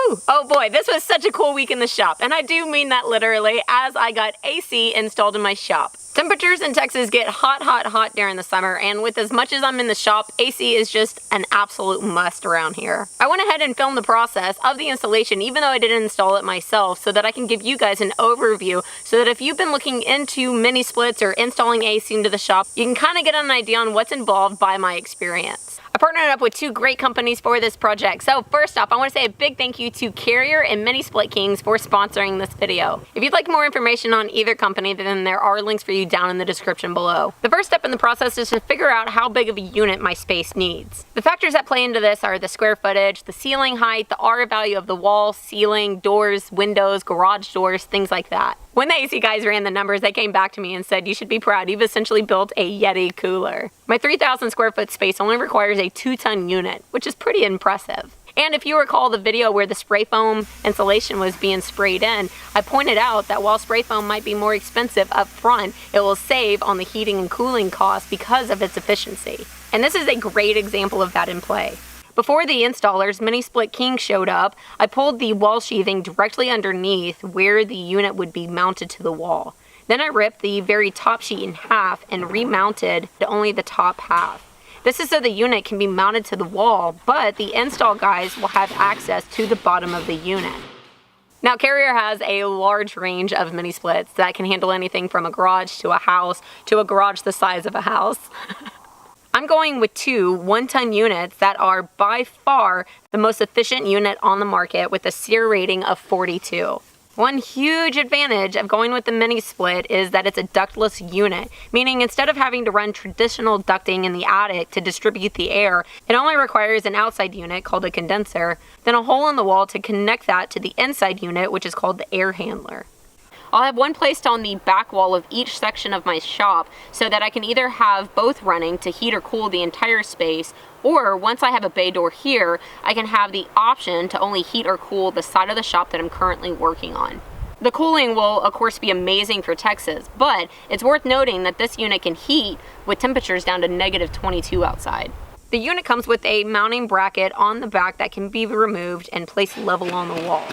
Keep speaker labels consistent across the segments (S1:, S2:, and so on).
S1: Whew. Oh boy, this was such a cool week in the shop, and I do mean that literally, as I got AC installed in my shop. Temperatures in Texas get hot during the summer, and with as much as I'm in the shop, AC is just an absolute must around here. I went ahead and filmed the process of the installation even though I didn't install it myself, so that I can give you guys an overview, so that if you've been looking into mini splits or installing AC into the shop, you can kind of get an idea on what's involved by my experience. I partnered up with two great companies for this project. So first off, I want to say a big thank you to Carrier and Mini Split Kings for sponsoring this video. If you'd like more information on either company, then there are links for you down in the description below. The first step in the process is to figure out how big of a unit my space needs. The factors that play into this are the square footage, the ceiling height, the R value of the wall, ceiling, doors, windows, garage doors, things like that. When the AC guys ran the numbers, they came back to me and said, you should be proud, you've essentially built a Yeti cooler. My 3,000 square foot space only requires a 2-ton unit, which is pretty impressive. And if you recall the video where the spray foam insulation was being sprayed in, I pointed out that while spray foam might be more expensive up front, it will save on the heating and cooling costs because of its efficiency. And this is a great example of that in play. Before the installers, Mini Split King showed up, I pulled the wall sheathing directly underneath where the unit would be mounted to the wall. Then I ripped the very top sheet in half and remounted only the top half. This is so the unit can be mounted to the wall, but the install guys will have access to the bottom of the unit. Now, Carrier has a large range of mini splits that can handle anything from a garage to a house to a garage the size of a house. I'm going with two 1-ton units that are by far the most efficient unit on the market with a SEER rating of 42. One huge advantage of going with the mini split is that it's a ductless unit, meaning instead of having to run traditional ducting in the attic to distribute the air, it only requires an outside unit called a condenser, then a hole in the wall to connect that to the inside unit, which is called the air handler. I'll have one placed on the back wall of each section of my shop so that I can either have both running to heat or cool the entire space, or once I have a bay door here, I can have the option to only heat or cool the side of the shop that I'm currently working on. The cooling will of course be amazing for Texas, but it's worth noting that this unit can heat with temperatures down to -22 outside. The unit comes with a mounting bracket on the back that can be removed and placed level on the wall.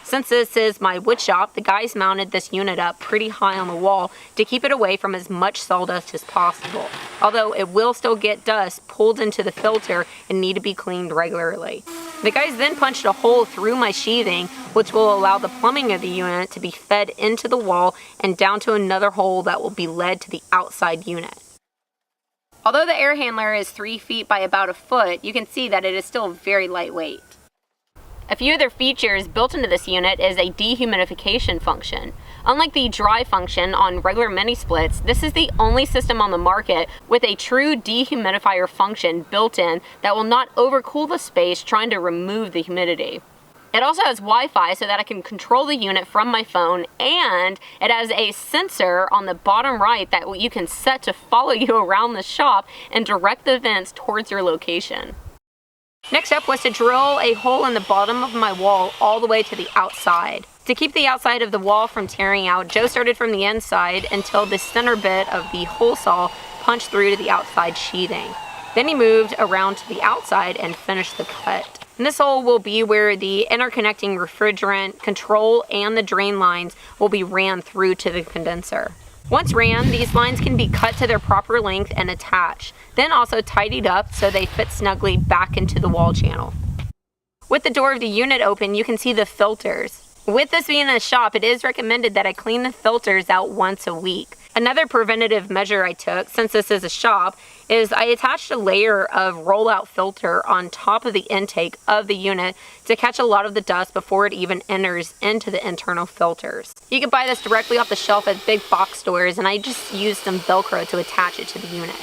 S1: Since this is my wood shop, the guys mounted this unit up pretty high on the wall to keep it away from as much sawdust as possible, although it will still get dust pulled into the filter and need to be cleaned regularly. The guys then punched a hole through my sheathing, which will allow the plumbing of the unit to be fed into the wall and down to another hole that will be led to the outside unit. Although the air handler is 3 feet by about a foot, you can see that it is still very lightweight. A few other features built into this unit is a dehumidification function. Unlike the dry function on regular mini splits, this is the only system on the market with a true dehumidifier function built in that will not overcool the space trying to remove the humidity. It also has Wi-Fi so that I can control the unit from my phone, and it has a sensor on the bottom right that you can set to follow you around the shop and direct the vents towards your location. Next up was to drill a hole in the bottom of my wall all the way to the outside. To keep the outside of the wall from tearing out, Joe started from the inside until the center bit of the hole saw punched through to the outside sheathing. Then he moved around to the outside and finished the cut. And this hole will be where the interconnecting refrigerant, control, and the drain lines will be ran through to the condenser. Once ran, these lines can be cut to their proper length and attached, then also tidied up so they fit snugly back into the wall channel. With the door of the unit open, you can see the filters. With this being a shop, it is recommended that I clean the filters out once a week. Another preventative measure I took, since this is a shop, is I attached a layer of rollout filter on top of the intake of the unit to catch a lot of the dust before it even enters into the internal filters. You can buy this directly off the shelf at big box stores, and I just used some Velcro to attach it to the unit.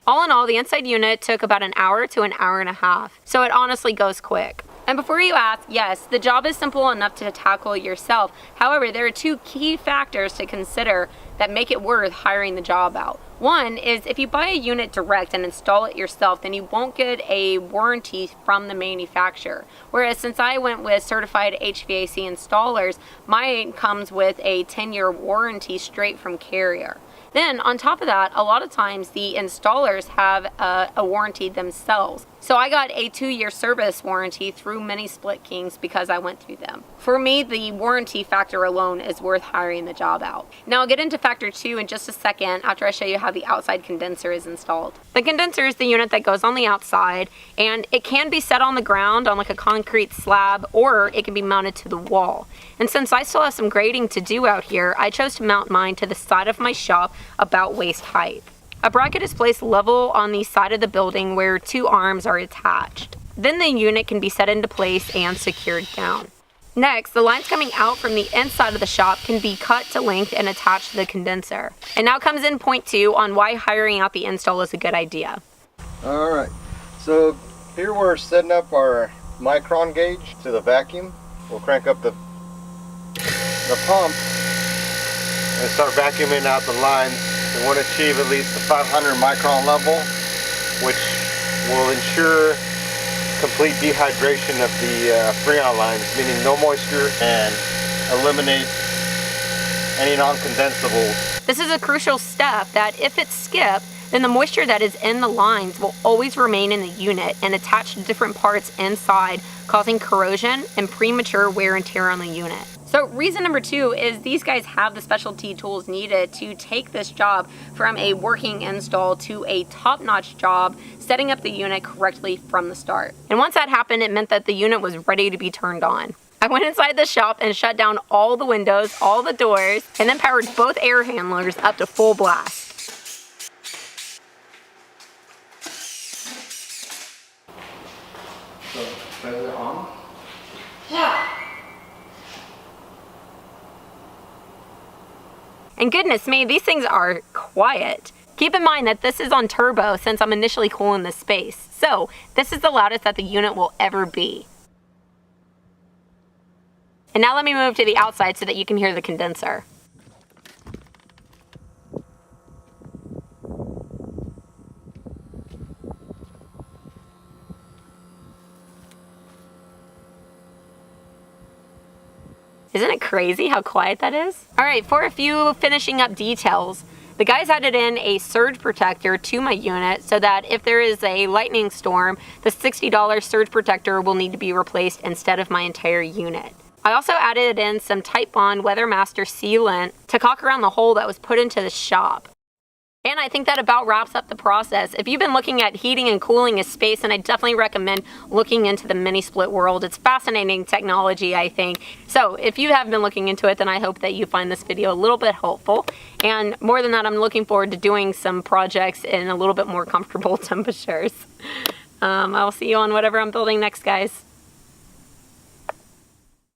S1: All in all, the inside unit took about an hour to an hour and a half, so it honestly goes quick. And before you ask, yes, the job is simple enough to tackle yourself. However, there are two key factors to consider that make it worth hiring the job out. One is if you buy a unit direct and install it yourself, then you won't get a warranty from the manufacturer. Whereas since I went with certified HVAC installers, mine comes with a 10-year warranty straight from Carrier. Then on top of that, a lot of times the installers have a warranty themselves. So I got a 2-year service warranty through Mini Split Kings because I went through them. For me, the warranty factor alone is worth hiring the job out. Now I'll get into factor 2 in just a second after I show you how the outside condenser is installed. The condenser is the unit that goes on the outside, and it can be set on the ground on like a concrete slab, or it can be mounted to the wall. And since I still have some grading to do out here, I chose to mount mine to the side of my shop about waist height. A bracket is placed level on the side of the building where 2 arms are attached. Then the unit can be set into place and secured down. Next, the lines coming out from the inside of the shop can be cut to length and attached to the condenser. And now comes in point 2 on why hiring out the install is a good idea.
S2: Alright, so here we're setting up our micron gauge to the vacuum. We'll crank up the pump and start vacuuming out the lines. We want to achieve at least the 500 micron level, which will ensure complete dehydration of the freon lines, meaning no moisture, and eliminate any non-condensables.
S1: This is a crucial step that if it's skipped, then the moisture that is in the lines will always remain in the unit and attach to different parts inside, causing corrosion and premature wear and tear on the unit. So reason number 2 is these guys have the specialty tools needed to take this job from a working install to a top-notch job, setting up the unit correctly from the start. And once that happened, it meant that the unit was ready to be turned on. I went inside the shop and shut down all the windows, all the doors, and then powered both air handlers up to full blast.
S2: So, is it on?
S1: Yeah. And goodness me, these things are quiet. Keep in mind that this is on turbo since I'm initially cooling this space. So this is the loudest that the unit will ever be. And now let me move to the outside so that you can hear the condenser. Isn't it crazy how quiet that is? All right, for a few finishing up details, the guys added in a surge protector to my unit so that if there is a lightning storm, the $60 surge protector will need to be replaced instead of my entire unit. I also added in some Type Bond Weathermaster sealant to caulk around the hole that was put into the shop. And I think that about wraps up the process. If you've been looking at heating and cooling a space, then I definitely recommend looking into the mini split world. It's fascinating technology, I think. So if you have been looking into it, then I hope that you find this video a little bit helpful. And more than that, I'm looking forward to doing some projects in a little bit more comfortable temperatures. I'll see you on whatever I'm building next, guys.